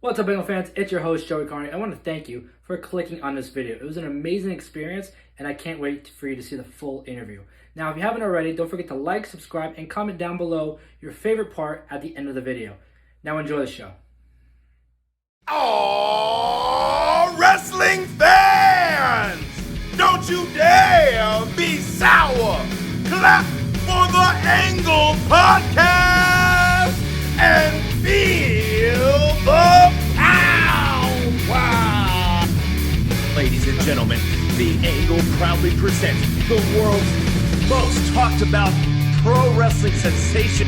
What's up, Bengal fans? It's your host, Joey Karni. I want to thank you for clicking on this video. It was an amazing experience, and I can't wait for you to see the full interview. Now, if you haven't already, don't forget to like, subscribe, and comment down below your favorite part at the end of the video. Now, enjoy the show. Oh, wrestling fans! Don't you dare be sour! Clap for the Angle Podcast and feel the power! Wow. Ladies and gentlemen, The Angle proudly presents the world's most talked about pro wrestling sensation.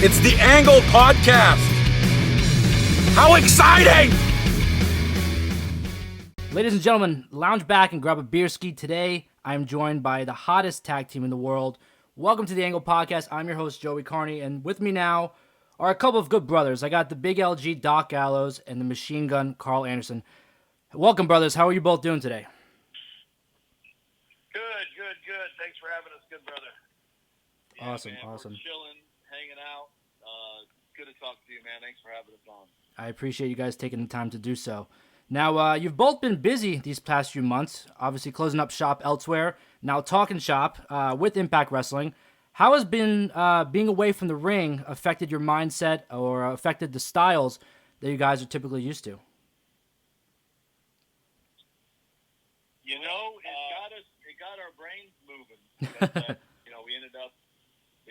It's the Angle Podcast! How exciting! Ladies and gentlemen, lounge back and grab a beer ski. Today, I am joined by the hottest tag team in the world. Welcome to the Angle Podcast. I'm your host, Joey Karni, and with me now are a couple of good brothers. I got the big LG, Doc Gallows, and the machine gun, Karl Anderson. Welcome, brothers. How are you both doing today? Good. Thanks for having us, good brother. Awesome. We're chilling, hanging out. Good to talk to you, man. Thanks for having us on. I appreciate you guys taking the time to do so. Now, you've both been busy these past few months, obviously closing up shop elsewhere, now Talk'NShop with Impact Wrestling. How has been being away from the ring affected your mindset or affected the styles that you guys are typically used to? You know, it got our brains moving. Because, we ended up,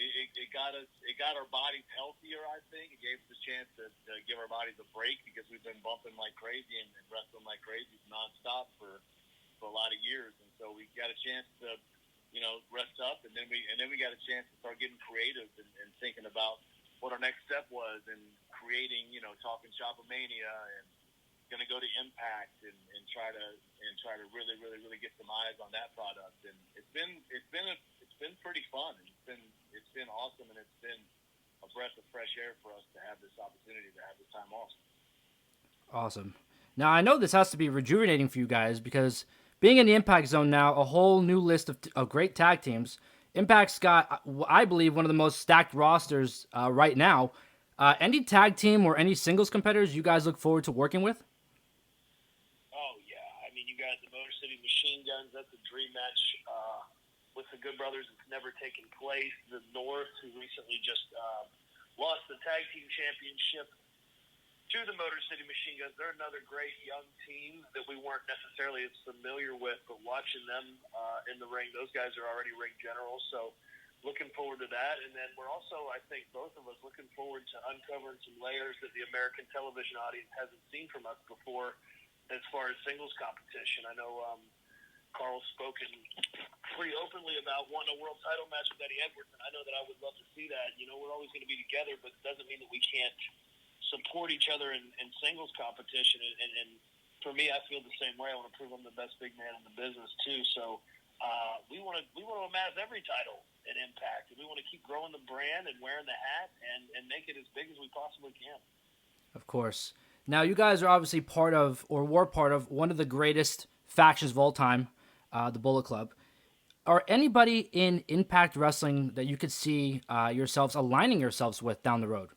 it got our bodies healthier, I think. It gave us a chance to give our bodies a break because we've been bumping like crazy and wrestling like crazy nonstop for a lot of years. And so we got a chance to, rest up, and then we got a chance to start getting creative and thinking about what our next step was and creating, Talk'NShopA-Mania and going to go to Impact and try to really get some eyes on that product. And it's been pretty fun. It's been awesome, and it's been a breath of fresh air for us to have this opportunity to have this time off. Awesome. Now, I know this has to be rejuvenating for you guys because being in the Impact Zone now, a whole new list of great tag teams. Impact's got, I believe, one of the most stacked rosters right now. Any tag team or any singles competitors you guys look forward to working with? Oh, yeah. I mean, you got the Motor City Machine Guns. That's a dream match with the Good Brothers. It's never taken place. The North, who recently just lost the Tag Team Championship to the Motor City Machine Guns. They're another great young team that we weren't necessarily as familiar with, but watching them in the ring, those guys are already ring generals, so looking forward to that. And then we're also, I think, both of us looking forward to uncovering some layers that the American television audience hasn't seen from us before as far as singles competition. I know Karl's spoken pretty openly about wanting a world title match with Eddie Edwards, and I know that I would love to see that. We're always going to be together, but it doesn't mean that we can't support each other in singles competition. And for me, I feel the same way. I want to prove I'm the best big man in the business too. So we want to amass every title in Impact, and we want to keep growing the brand and wearing the hat and make it as big as we possibly can. Of course. Now, you guys are obviously part of, or were part of, one of the greatest factions of all time, the Bullet Club. Are anybody in Impact Wrestling that you could see yourselves aligning yourselves with down the road?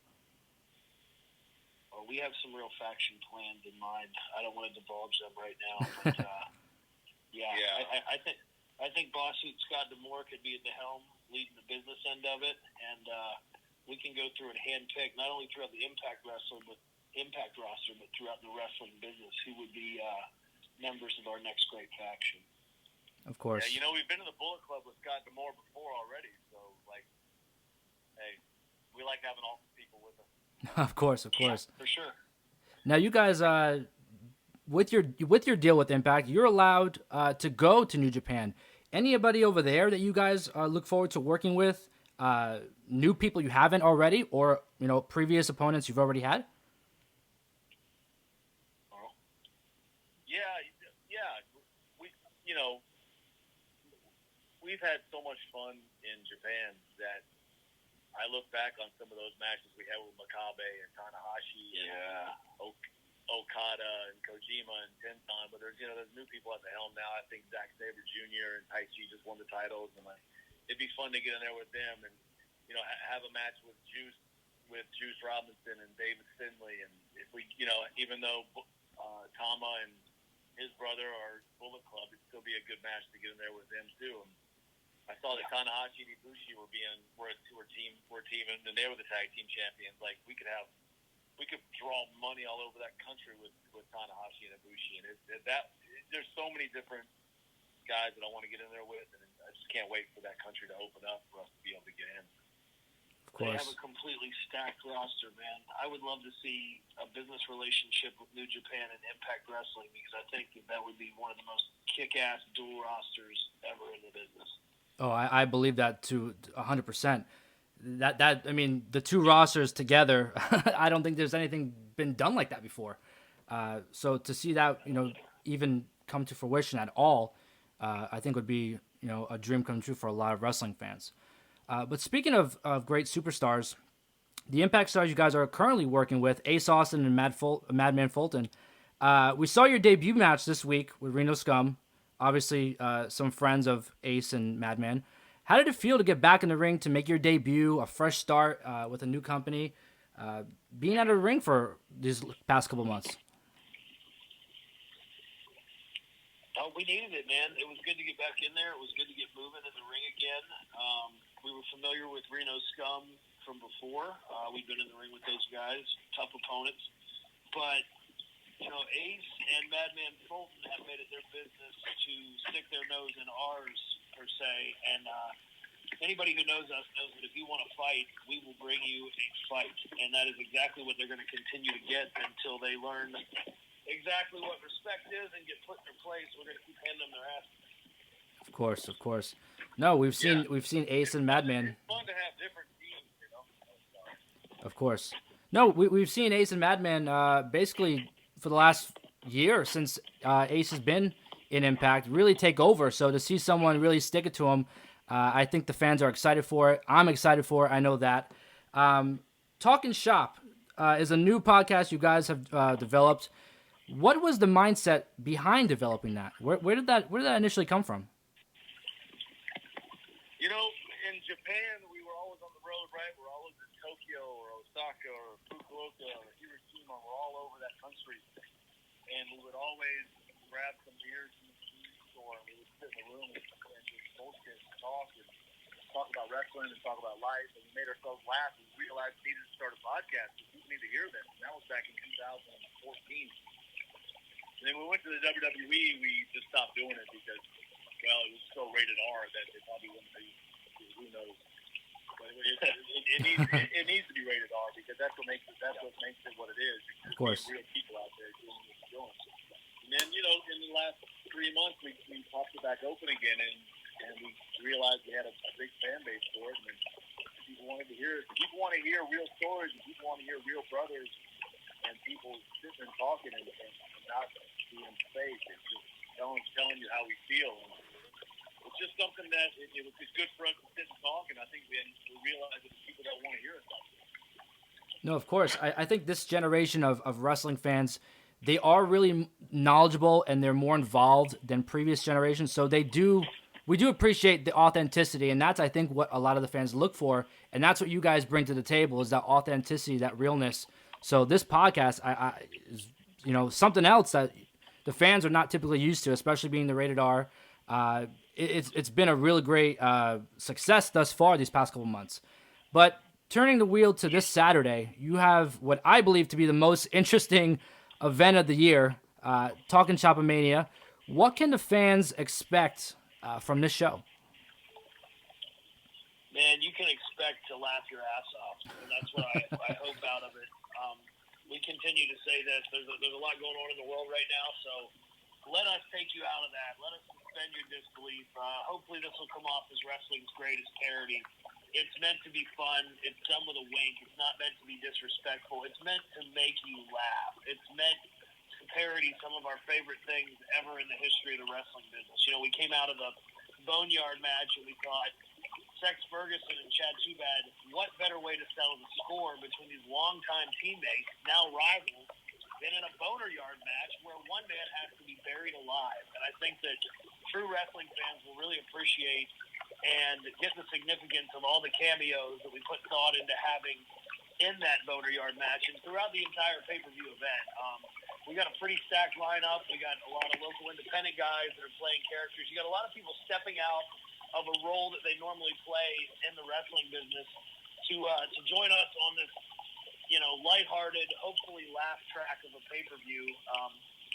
We have some real faction plans in mind. I don't want to divulge them right now, but I think Boss Suit Scott D'Amore could be at the helm, leading the business end of it, and we can go through and handpick not only throughout the Impact roster, but throughout the wrestling business who would be members of our next great faction. Of course. Yeah, we've been to the Bullet Club with Scott D'Amore before already, so hey, we like having all these people with us. Of course. Yeah, for sure. Now, you guys, with your deal with Impact, you're allowed to go to New Japan. Anybody over there that you guys look forward to working with? New people you haven't already, or previous opponents you've already had? Yeah. We've had so much fun in Japan that I look back on some of those matches we had with Makabe and Tanahashi and Kojima and Tenton, but there's new people at the helm now. I think Zack Sabre Jr. and Taichi just won the titles, and it'd be fun to get in there with them and have a match with Juice Robinson and David Finlay, and if we even though Tama and his brother are Bullet Club, it'd still be a good match to get in there with them too. And I saw that Tanahashi and Ibushi were teaming, and they were the tag team champions. Like we could draw money all over that country with Tanahashi and Ibushi, and there's so many different guys that I want to get in there with, and I just can't wait for that country to open up for us to be able to get in. Of course. They have a completely stacked roster, man. I would love to see a business relationship with New Japan and Impact Wrestling, because I think that would be one of the most kick-ass dual rosters ever in the business. Oh, I believe that to 100%. I mean, the two rosters together, I don't think there's anything been done like that before. So to see that, even come to fruition at all, I think would be, a dream come true for a lot of wrestling fans. But speaking of great superstars, the Impact stars you guys are currently working with, Ace Austin and Madman Fulton. We saw your debut match this week with Reno Scum. Obviously, some friends of Ace and Madman. How did it feel to get back in the ring, to make your debut, a fresh start with a new company, being out of the ring for these past couple months? Oh, we needed it, man. It was good to get back in there. It was good to get moving in the ring again. We were familiar with Reno Scum from before. We've been in the ring with those guys, tough opponents. But, Ace and Madman Fulton have made it their business to stick their nose in ours, per se. And anybody who knows us knows that if you want to fight, we will bring you a fight. And that is exactly what they're going to continue to get until they learn exactly what respect is and get put in their place. We're going to keep handing them their ass. Of course. No, we've seen Ace and Madman. It's fun to have different teams, Of course. No, we've seen Ace and Madman basically for the last year since Ace has been in Impact really take over. So to see someone really stick it to him, I think the fans are excited for it. I'm excited for it. I know that. Talk and Shop is a new podcast you guys have developed. What was the mindset behind developing that? Where did that initially come from? In Japan, we were always on the road, right? We're always in Tokyo or Osaka or Fukuoka or Hiroshima. We're all over that country. And we would always grab some beers from the food store, and we would sit in the room and just bullshit and talk about wrestling and talk about life. And we made ourselves laugh. We realized we needed to start a podcast. People need to hear this. And that was back in 2014. And then we went to the WWE. We just stopped doing it because, it was so rated R that it probably wouldn't be. Who knows? But it needs to be rated R because that's what makes it what it is. Of course. Real people out there doing what they're doing. And then in the last 3 months we popped it back open again, and we realized we had a big fan base for it, and people wanted to hear it. People want to hear real stories, and people want to hear real brothers and people sitting and talking and not being fake. It's just telling you how we feel. And it's just something that it's good for us to sit and talk, and I think we realize that there's people that want to hear us talk. No, of course. I think this generation of wrestling fans, they are really knowledgeable and they're more involved than previous generations. So we do appreciate the authenticity, and that's, I think, what a lot of the fans look for, and that's what you guys bring to the table is that authenticity, that realness. So this podcast is, something else that the fans are not typically used to, especially being the rated R. It's been a really great success thus far these past couple months. But turning the wheel to this Saturday, you have what I believe to be the most interesting event of the year, Talk'NShopA-Mania. What can the fans expect from this show? Man, you can expect to laugh your ass off, and that's what I hope out of it. We continue to say this. There's a lot going on in the world right now, so let us take you out of that. Let us suspend your disbelief. Hopefully this will come off as wrestling's greatest parody. It's meant to be fun. It's done with a wink. It's not meant to be disrespectful. It's meant to make you laugh. It's meant to parody some of our favorite things ever in the history of the wrestling business. We came out of the Boneyard match and we thought, Sex Ferguson and Chad Tubad, what better way to settle the score between these longtime teammates, now rivals, than and in a boneyard match where one man has to be buried alive. And I think that true wrestling fans will really appreciate and get the significance of all the cameos that we put thought into having in that boneyard match and throughout the entire pay-per-view event. We got a pretty stacked lineup. We got a lot of local independent guys that are playing characters. You got a lot of people stepping out of a role that they normally play in the wrestling business to join us on this, lighthearted, hopefully laugh track of a pay-per-view.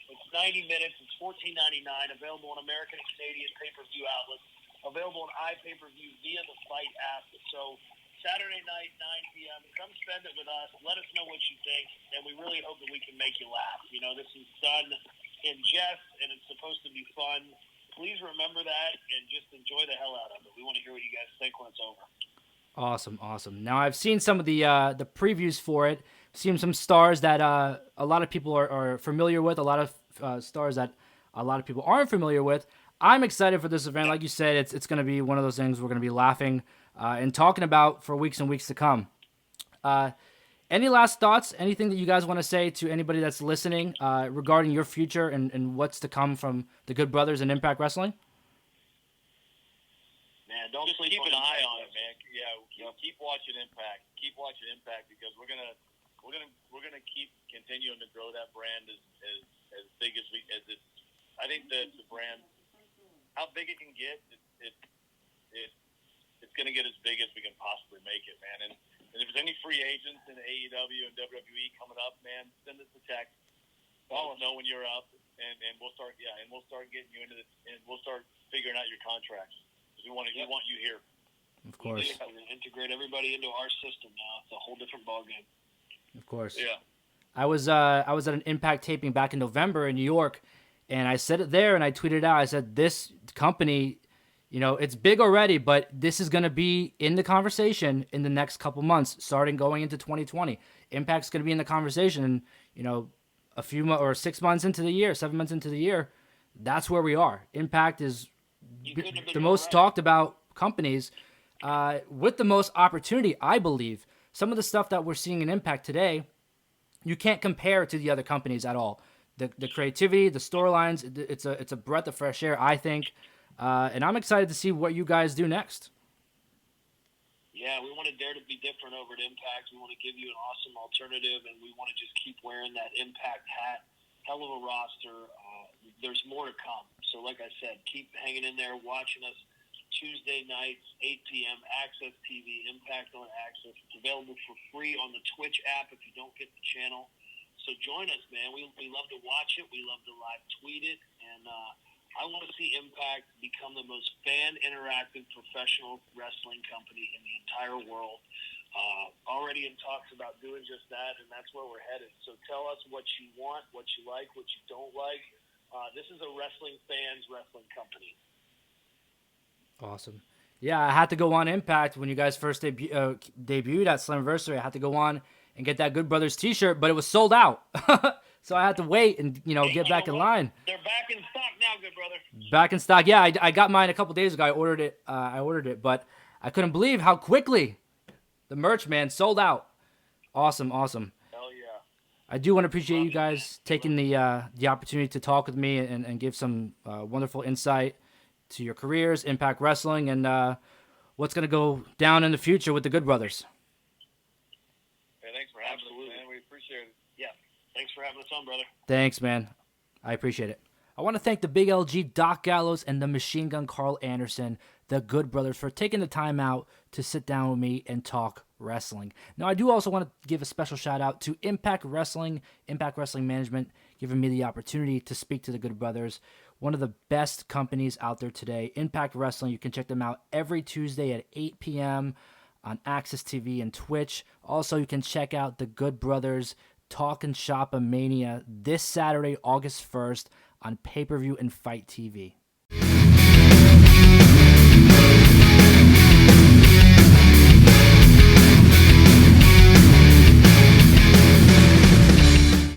It's 90 minutes. It's $14.99, available on American and Canadian pay-per-view outlets, available on iPay-per-view via the Fight app. So Saturday night, 9 p.m. Come spend it with us. Let us know what you think, and we really hope that we can make you laugh. This is done in jest, and it's supposed to be fun. Please remember that and just enjoy the hell out of it. We want to hear what you guys think when it's over. Awesome. Now, I've seen some of the previews for it. Seen some stars that a lot of people are familiar with, a lot of stars that a lot of people aren't familiar with. I'm excited for this event. Like you said, it's going to be one of those things we're going to be laughing and talking about for weeks and weeks to come. Any last thoughts? Anything that you guys want to say to anybody that's listening regarding your future and what's to come from the Good Brothers and Impact Wrestling? Man, don't Just sleep keep on an eye Impact on it, man. Yeah, keep watching Impact. Keep watching Impact because we're gonna keep continuing to grow that brand as big as it. I think that the brand, how big it can get, it's gonna get as big as we can possibly make it, man. And if there's any free agents in AEW and WWE coming up, man, send us a text. Let us know when you're up, and we'll start getting you into this, and we'll start figuring out your contracts. We want you here. Of course. We're going to integrate everybody into our system now. It's a whole different ballgame. Of course. Yeah. I was at an Impact taping back in November in New York, and I said it there, and I tweeted out. I said, this company, it's big already, but this is going to be in the conversation in the next couple months, starting going into 2020. Impact's going to be in the conversation, and, a few or 6 months into the year, 7 months into the year, that's where we are. Impact is the most talked about companies with the most opportunity, I believe. Some of the stuff that we're seeing in Impact today, you can't compare to the other companies at all. The creativity, the storylines, it's a breath of fresh air, I think. And I'm excited to see what you guys do next. Yeah, we want to dare to be different over at Impact. We want to give you an awesome alternative, and we want to just keep wearing that Impact hat. Hell of a roster. There's more to come. So like I said, keep hanging in there, watching us Tuesday nights, 8 p.m., Access TV, Impact on Access. It's available for free on the Twitch app if you don't get the channel. So join us, man. We love to watch it. We love to live tweet it. And I want to see Impact become the most fan-interactive professional wrestling company in the entire world. Already in talks about doing just that, and that's where we're headed. So tell us what you want, what you like, what you don't like. This is a wrestling fans wrestling company. Awesome. Yeah, I had to go on Impact when you guys first debuted at Slammiversary. I had to go on and get that Good Brothers t-shirt, but it was sold out. So I had to wait and, get back in line. They're back in stock now, good brother. Back in stock. Yeah, I got mine a couple days ago. I ordered it, but I couldn't believe how quickly the merch, man, sold out. Awesome. Hell yeah. I do want to appreciate you guys taking the opportunity to talk with me and give some wonderful insight to your careers, Impact Wrestling, and what's going to go down in the future with the Good Brothers. Hey, thanks for having us, man. We appreciate it. Yeah. Thanks for having us on, brother. Thanks, man. I appreciate it. I want to thank the Big LG, Doc Gallows, and the Machine Gun Karl Anderson, the Good Brothers, for taking the time out to sit down with me and talk wrestling. Now, I do also want to give a special shout out to Impact Wrestling, Impact Wrestling Management, giving me the opportunity to speak to the Good Brothers, one of the best companies out there today. Impact Wrestling, you can check them out every Tuesday at 8 p.m. on Access TV and Twitch. Also, you can check out the Good Brothers Talk'NShopA-Mania this Saturday, August 1st on pay-per-view and Fight TV.